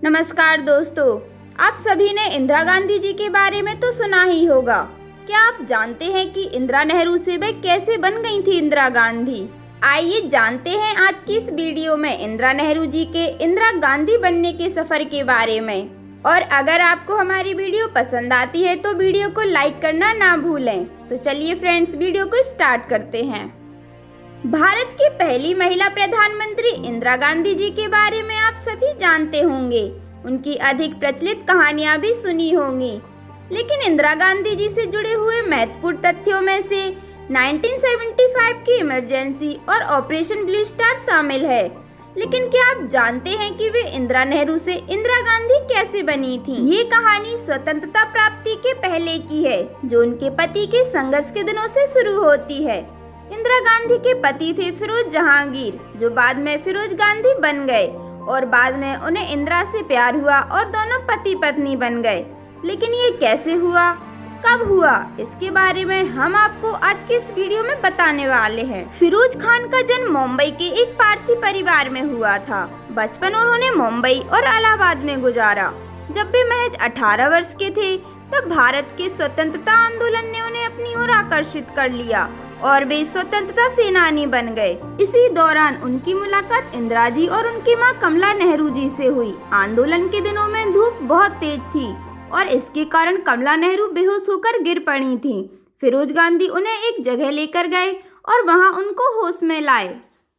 नमस्कार दोस्तों, आप सभी ने इंदिरा गांधी जी के बारे में तो सुना ही होगा। क्या आप जानते हैं कि इंदिरा नेहरू से वे कैसे बन गई थी इंदिरा गांधी? आइए जानते हैं आज की इस वीडियो में इंदिरा नेहरू जी के इंदिरा गांधी बनने के सफर के बारे में। और अगर आपको हमारी वीडियो पसंद आती है तो वीडियो को लाइक करना ना भूलें। तो चलिए फ्रेंड्स, वीडियो को स्टार्ट करते हैं। भारत की पहली महिला प्रधानमंत्री इंदिरा गांधी जी के बारे में आप सभी जानते होंगे। उनकी अधिक प्रचलित कहानियां भी सुनी होंगी, लेकिन इंदिरा गांधी जी से जुड़े हुए महत्वपूर्ण तथ्यों में से 1975 की इमरजेंसी और ऑपरेशन ब्लू स्टार शामिल है। लेकिन क्या आप जानते हैं कि वे इंदिरा नेहरू से इंदिरा गांधी कैसे बनी थी? ये कहानी स्वतंत्रता प्राप्ति के पहले की है, जो उनके पति के संघर्ष के दिनों से शुरू होती है। इंदिरा गांधी के पति थे फिरोज जहांगीर, जो बाद में फिरोज गांधी बन गए और बाद में उन्हें इंदिरा से प्यार हुआ और दोनों पति पत्नी बन गए। लेकिन ये कैसे हुआ, कब हुआ, इसके बारे में हम आपको आज के इस वीडियो में बताने वाले हैं। फिरोज खान का जन्म मुंबई के एक पारसी परिवार में हुआ था। बचपन उन्होंने मुंबई और इलाहाबाद में गुजारा। जब वे महज 18 वर्ष के थे तब भारत के स्वतंत्रता आंदोलन ने उन्हें अपनी ओर आकर्षित कर लिया और वे स्वतंत्रता सेनानी बन गए। इसी दौरान उनकी मुलाकात इंदिरा जी और उनकी मां कमला नेहरू जी से हुई। आंदोलन के दिनों में धूप बहुत तेज थी और इसके कारण कमला नेहरू बेहोश होकर गिर पड़ी थीं। फिरोज गांधी उन्हें एक जगह लेकर गए और वहां उनको होश में लाए।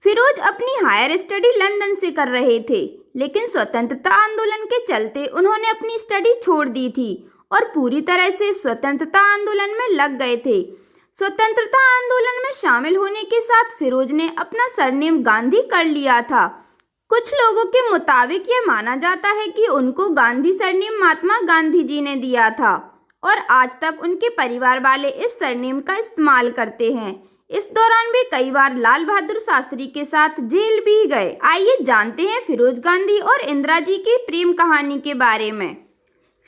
फिरोज अपनी हायर स्टडी लंदन से कर रहे थे, लेकिन स्वतंत्रता आंदोलन के चलते उन्होंने अपनी स्टडी छोड़ दी थी और पूरी तरह से स्वतंत्रता आंदोलन में लग गए थे। स्वतंत्रता आंदोलन में शामिल होने के साथ फिरोज ने अपना सरनेम गांधी कर लिया था। कुछ लोगों के मुताबिक ये माना जाता है कि उनको गांधी सरनेम महात्मा गांधी जी ने दिया था और आज तक उनके परिवार वाले इस सरनेम का इस्तेमाल करते हैं। इस दौरान वे कई बार लाल बहादुर शास्त्री के साथ जेल भी गए। आइए जानते हैं फिरोज गांधी और इंदिरा जी की प्रेम कहानी के बारे में।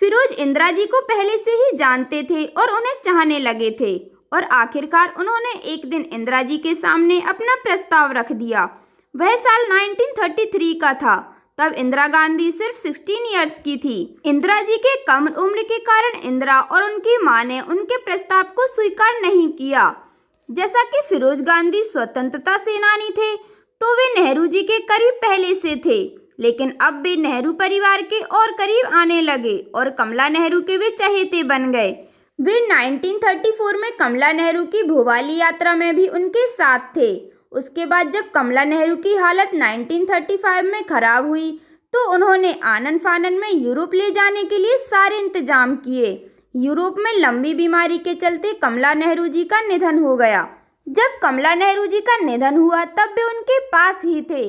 फिरोज इंदिरा जी को पहले से ही जानते थे और उन्हें चाहने लगे थे और आखिरकार उन्होंने एक दिन इंदिरा जी के सामने अपना प्रस्ताव रख दिया। वह साल 1933 का था। तब इंदिरा गांधी सिर्फ 16 इयर्स की थी। इंदिरा जी के कम उम्र के कारण इंदिरा और उनकी मां ने उनके प्रस्ताव को स्वीकार नहीं किया। जैसा कि फिरोज गांधी स्वतंत्रता सेनानी थे तो वे नेहरू जी के करीब पहले से थे, लेकिन अब वे नेहरू परिवार के और करीब आने लगे और कमला नेहरू के वे चहेते बन गए। वे 1934 में कमला नेहरू की भोपाली यात्रा में भी उनके साथ थे। उसके बाद जब कमला नेहरू की हालत 1935 में खराब हुई तो उन्होंने आनन फानन में यूरोप ले जाने के लिए सारे इंतजाम किए। यूरोप में लंबी बीमारी के चलते कमला नेहरू जी का निधन हो गया। जब कमला नेहरू जी का निधन हुआ तब वे उनके पास ही थे।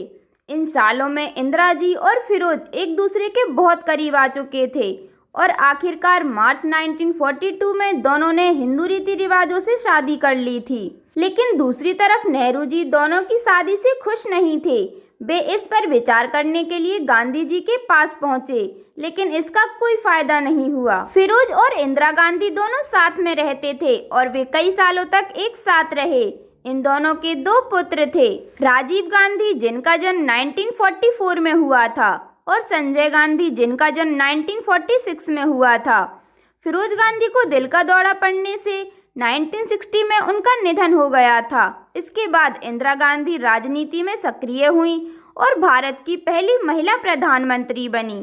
इन सालों में इंदिरा जी और फिरोज एक दूसरे के बहुत करीब आ चुके थे और आखिरकार मार्च 1942 में दोनों ने हिंदू रीति रिवाजों से शादी कर ली थी। लेकिन दूसरी तरफ नेहरू जी दोनों की शादी से खुश नहीं थे। वे इस पर विचार करने के लिए गांधी जी के पास पहुंचे, लेकिन इसका कोई फायदा नहीं हुआ। फिरोज और इंदिरा गांधी दोनों साथ में रहते थे और वे कई सालों तक एक साथ रहे। इन दोनों के 2 पुत्र थे, राजीव गांधी जिनका जन्म 1944 में हुआ था और संजय गांधी जिनका जन्म 1946 में हुआ था। फिरोज गांधी को दिल का दौरा पड़ने से 1960 में उनका निधन हो गया था। इसके बाद इंदिरा गांधी राजनीति में सक्रिय हुई और भारत की पहली महिला प्रधानमंत्री बनी।